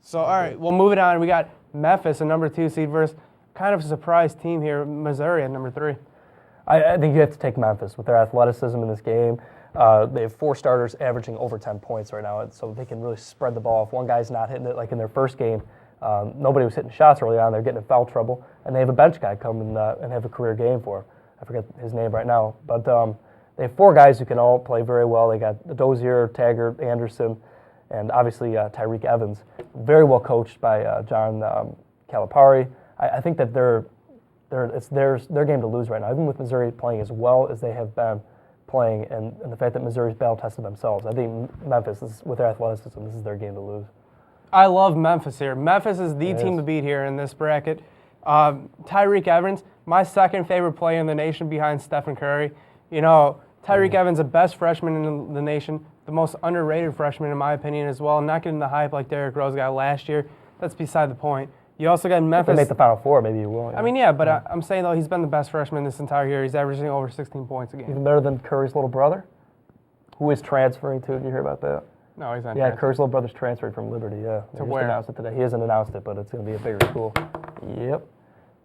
So, all right, well, moving on. We got Memphis, a number 2 seed, versus kind of a surprise team here, Missouri at number 3. I think you have to take Memphis with their athleticism in this game. They have 4 starters averaging over 10 points right now, so they can really spread the ball. If one guy's not hitting it, like in their first game, nobody was hitting shots early on. They're getting in foul trouble, and they have a bench guy come and have a career game for him. I forget his name right now, but they have 4 guys who can all play very well. They got Dozier, Taggart, Anderson, and obviously Tyreek Evans. Very well coached by John Calipari. I think that it's their game to lose right now, even with Missouri playing as well as they have been playing, and the fact that Missouri's battle-tested themselves. I think Memphis, with their athleticism, this is their game to lose. I love Memphis here. Memphis is the team to beat here in this bracket. Tyreek Evans, my second favorite player in the nation behind Stephen Curry. You know, Tyreek Evans, the best freshman in the nation, the most underrated freshman in my opinion as well, not getting the hype like Derrick Rose got last year. That's beside the point. You also got Memphis. If they make the Final Four, maybe you will. Yeah. I mean, but I'm saying, though, he's been the best freshman this entire year. He's averaging over 16 points a game. Even better than Curry's little brother, who is transferring to. Did you hear about that? No, he's not. Yeah, Curry's little brother's transferring from Liberty, yeah. To where? Announced it today. He hasn't announced it, but it's going to be a bigger school. Yep.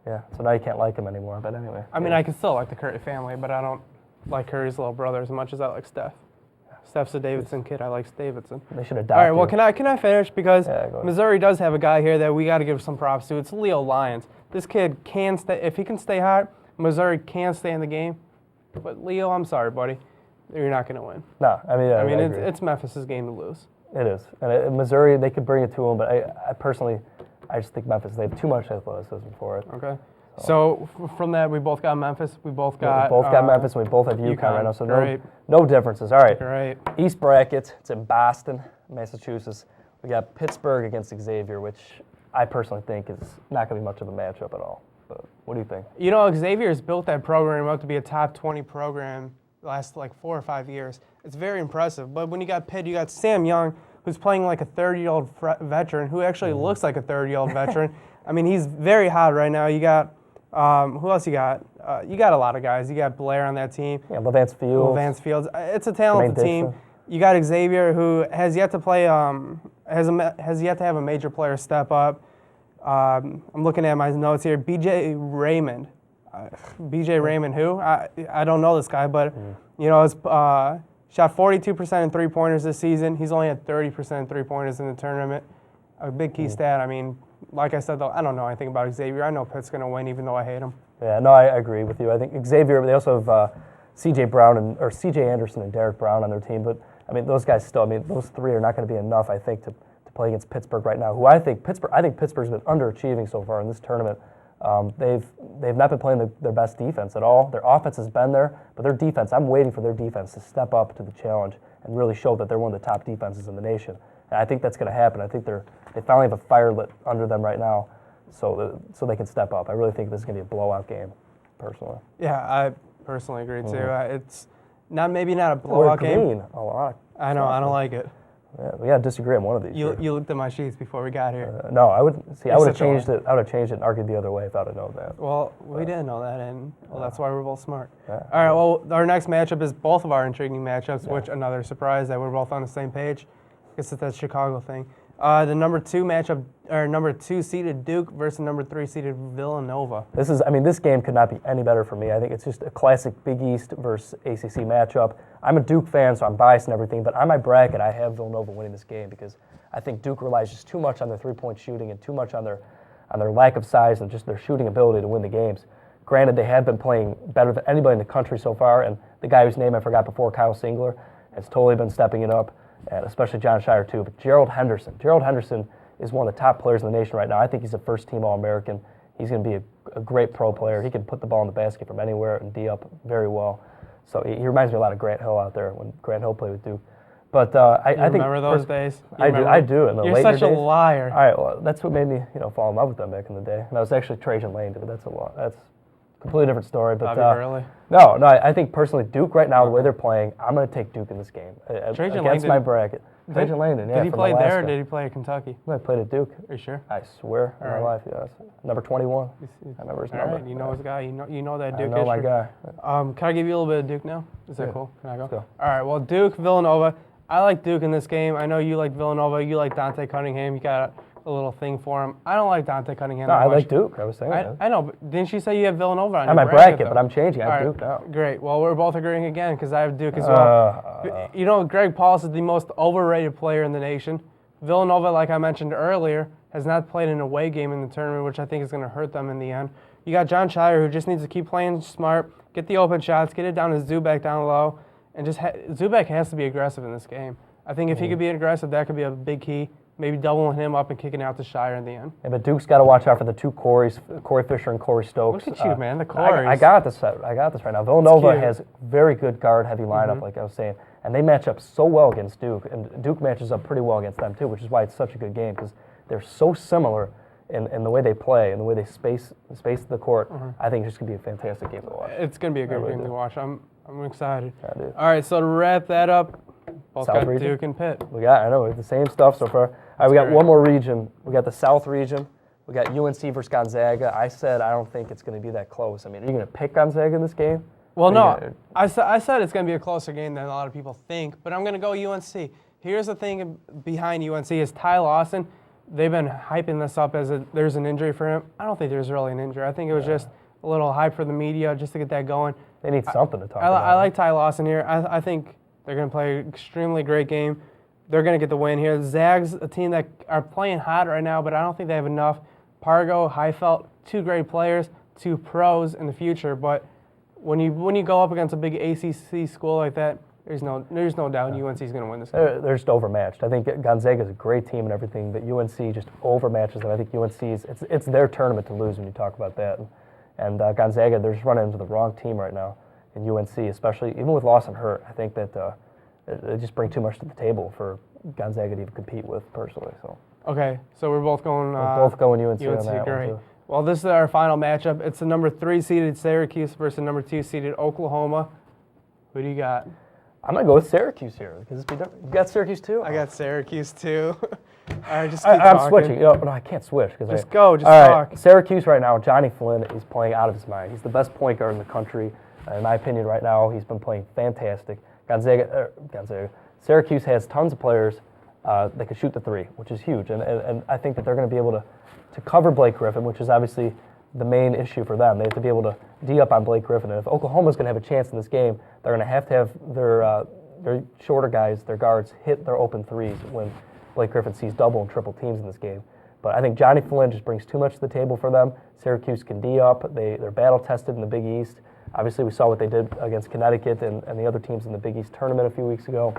Yeah, so now you can't like him anymore, but anyway. I mean, I can still like the Curry family, but I don't like Curry's little brother as much as I like Steph. Steph's a Davidson kid. I like Davidson. They should adopt All right, well, you. can I finish? Because Missouri does have a guy here that we got to give some props to. It's Leo Lyons. This kid can stay. If he can stay hot, Missouri can stay in the game. But Leo, I'm sorry, buddy. You're not going to win. No, I mean, it's Memphis' game to lose. It is. And Missouri, they could bring it to them, but I personally, I just think Memphis, they have too much athleticism for it. Okay. So from that, we both got Memphis. We both got Memphis, and we both have UConn right now. So Great. no differences. All right. Great. East bracket. It's in Boston, Massachusetts. We got Pittsburgh against Xavier, which I personally think is not going to be much of a matchup at all. But what do you think? You know, Xavier's built that program up to be a top 20 program the last like 4 or 5 years. It's very impressive. But when you got Pitt, you got Sam Young, who's playing like a 30-year-old veteran, who actually looks like a 30-year-old veteran. I mean, he's very hot right now. You got who else you got? You got a lot of guys. You got Blair on that team. Yeah, Levance Fields. It's a talented team. You got Xavier, who has yet to play. Has yet to have a major player step up. I'm looking at my notes here. B.J. Raymond. B.J. Raymond, who? I don't know this guy, but you know, shot 42% in three-pointers this season. He's only had 30% in three-pointers in the tournament. A big key stat. I mean, like I said, though, I don't know anything about Xavier. I know Pitt's going to win, even though I hate him. Yeah, no, I agree with you. I think Xavier. They also have C.J. Anderson and Derek Brown on their team, but I mean, those guys still. I mean, those 3 are not going to be enough, I think, to play against Pittsburgh right now. Who I think Pittsburgh's been underachieving so far in this tournament. They've not been playing their best defense at all. Their offense has been there, but their defense, I'm waiting for their defense to step up to the challenge and really show that they're one of the top defenses in the nation. And I think that's going to happen. I think they finally have a fire lit under them right now, so they can step up. I really think this is going to be a blowout game, personally. Yeah, I personally agree too. It's maybe not a blowout game. Green a lot. I know. I don't like it. Yeah, we got to disagree on one of these. You looked at my sheets before we got here. No, I would have changed it. I would have changed it and argued the other way if I'd have known that. Well, we didn't know that, and that's why we're both smart. Yeah. All right. Well, our next matchup is both of our intriguing matchups, which another surprise that we're both on the same page. I guess it's that Chicago thing. The number 2 matchup, or number 2 seeded Duke versus number 3 seeded Villanova. This game could not be any better for me. I think it's just a classic Big East versus ACC matchup. I'm a Duke fan, so I'm biased and everything, but on my bracket, I have Villanova winning this game because I think Duke relies just too much on their three-point shooting and too much on their lack of size and just their shooting ability to win the games. Granted, they have been playing better than anybody in the country so far, and the guy whose name I forgot before, Kyle Singler, has totally been stepping it up, and especially John Shire too. But Gerald Henderson is one of the top players in the nation right now. I think he's a first-team All-American. He's going to be a great pro player. He can put the ball in the basket from anywhere and D up very well. So he reminds me a lot of Grant Hill out there when Grant Hill played with Duke. But I think remember those days? I do. In the You're such a liar. All right, well, that's what made me fall in love with them back in the day. And I was actually Trajan Lane, but that's a completely different story. But No, I think personally Duke right now, the way they're playing, I'm going to take Duke in this game against my bracket. Trajan Langdon, Did he play there or did he play at Kentucky? No, I played at Duke. Are you sure? I swear on my life, yes. Number 21. I remember his number. Right. You know his guy. You know that Duke I know my guy. Can I give you a little bit of Duke now? Is that cool? Can I go? Let's go. All right, well, Duke, Villanova. I like Duke in this game. I know you like Villanova. You like Dante Cunningham. You got a little thing for him. I don't like Dante Cunningham. No, that I much. like Duke. I was saying that. I know, but didn't you say you have Villanova on I'm your my bracket, though? but I'm changing. I have All Duke now. Great. Well, we're both agreeing again because I have Duke as well. You know, Greg Paulus is the most overrated player in the nation. Villanova, like I mentioned earlier, has not played an away game in the tournament, which I think is going to hurt them in the end. You got John Shire, who just needs to keep playing smart, get the open shots, get it down to Zubak down low, and just Zubak has to be aggressive in this game. I think if he could be aggressive, that could be a big key. Maybe doubling him up and kicking out to Shire in the end. Yeah, but Duke's got to watch out for the two Coreys, Corey Fisher and Corey Stokes. Look at you, man, the Coreys. I got this right now. Villanova has very good guard-heavy lineup, like I was saying, and they match up so well against Duke, and Duke matches up pretty well against them too, which is why it's such a good game because they're so similar in the way they play and the way they space the court. I think it's just going to be a fantastic game to watch. It's going to be a good game to watch. I'm excited. Yeah, dude. All right, so to wrap that up, both South got region? Duke and Pitt. I know, we have the same stuff so far. All right, we got one more region. We got the South region. We got UNC versus Gonzaga. I said I don't think it's going to be that close. I mean, are you going to pick Gonzaga in this game? Well, no. I said it's going to be a closer game than a lot of people think, but I'm going to go UNC. Here's the thing behind UNC is Ty Lawson. They've been hyping this up as there's an injury for him. I don't think there's really an injury. I think it was just a little hype for the media just to get that going. They need something to talk about. I like Ty Lawson here. I think they're going to play an extremely great game. They're going to get the win here. Zag's a team that are playing hot right now, but I don't think they have enough. Pargo, Heifeld, two great players, two pros in the future. But when you go up against a big ACC school like that, there's no doubt UNC is going to win this game. They're just overmatched. I think Gonzaga is a great team and everything, but UNC just overmatches them. I think UNC it's their tournament to lose when you talk about that. And Gonzaga, they're just running into the wrong team right now in UNC, especially even with Lawson hurt. I think that they just bring too much to the table for Gonzaga to even compete with personally. So. Okay, so we're both going. We're both going UNC on that great. one too. Well, this is our final matchup. It's the number 3 seeded Syracuse versus the number 2 seeded Oklahoma. Who do you got? I'm gonna go with Syracuse here because you got Syracuse too. I got Syracuse too. All right, just I'm talking. switching. No, I can't switch because just talk. Right, Syracuse right now. Johnny Flynn is playing out of his mind. He's the best point guard in the country, in my opinion. Right now, he's been playing fantastic. Syracuse has tons of players that can shoot the three, which is huge, and I think that they're going to be able to cover Blake Griffin, which is obviously the main issue for them. They have to be able to D up on Blake Griffin, and if Oklahoma's going to have a chance in this game, they're going to have their shorter guys, their guards, hit their open threes when Blake Griffin sees double and triple teams in this game. But I think Johnny Flynn just brings too much to the table for them. Syracuse can D up. They're battle tested in the Big East. Obviously, we saw what they did against Connecticut and the other teams in the Big East tournament a few weeks ago.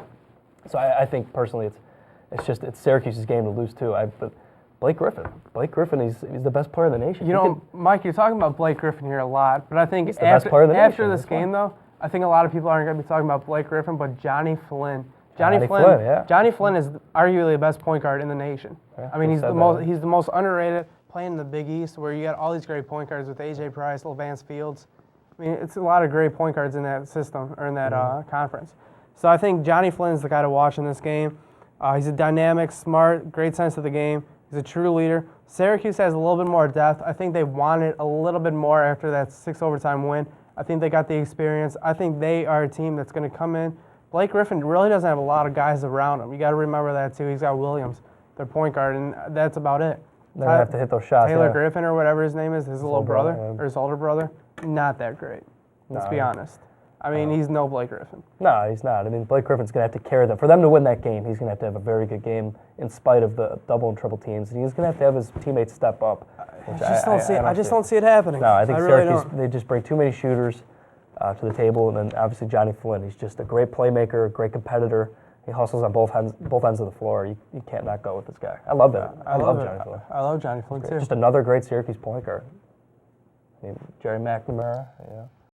So I think personally, it's Syracuse's game to lose too. But Blake Griffin, he's the best player in the nation. You know, Mike, you're talking about Blake Griffin here a lot, but I think he's the best player in the nation. After this game, though, I think a lot of people aren't going to be talking about Blake Griffin, but Johnny Flynn. Johnny Flynn is arguably the best point guard in the nation. Yeah, I mean, he's the most underrated, playing in the Big East, where you got all these great point guards with AJ Price, Levance Fields. I mean, it's a lot of great point guards in that system or in that conference. So I think Johnny Flynn is the guy to watch in this game. He's a dynamic, smart, great sense of the game. He's a true leader. Syracuse has a little bit more depth. I think they wanted a little bit more after that 6 overtime win. I think they got the experience. I think they are a team that's going to come in. Blake Griffin really doesn't have a lot of guys around him. You got to remember that too. He's got Williams, their point guard, and that's about it. They're going to have to hit those shots. Taylor Griffin or whatever his name is, his little brother or his older brother, not that great. Let's be honest. I mean, he's no Blake Griffin. No, he's not. I mean, Blake Griffin's going to have to carry them. For them to win that game, he's going to have a very good game in spite of the double and triple teams. And he's going to have his teammates step up. I just don't see it happening. No, I think Syracuse, really they just bring too many shooters to the table. And then obviously Johnny Flynn, he's just a great playmaker, a great competitor. He hustles on both ends of the floor. You can't not go with this guy. I love that. I love Johnny Flynn. I love Johnny Flynn too. Just another great Syracuse point guard. I mean, Jerry McNamara,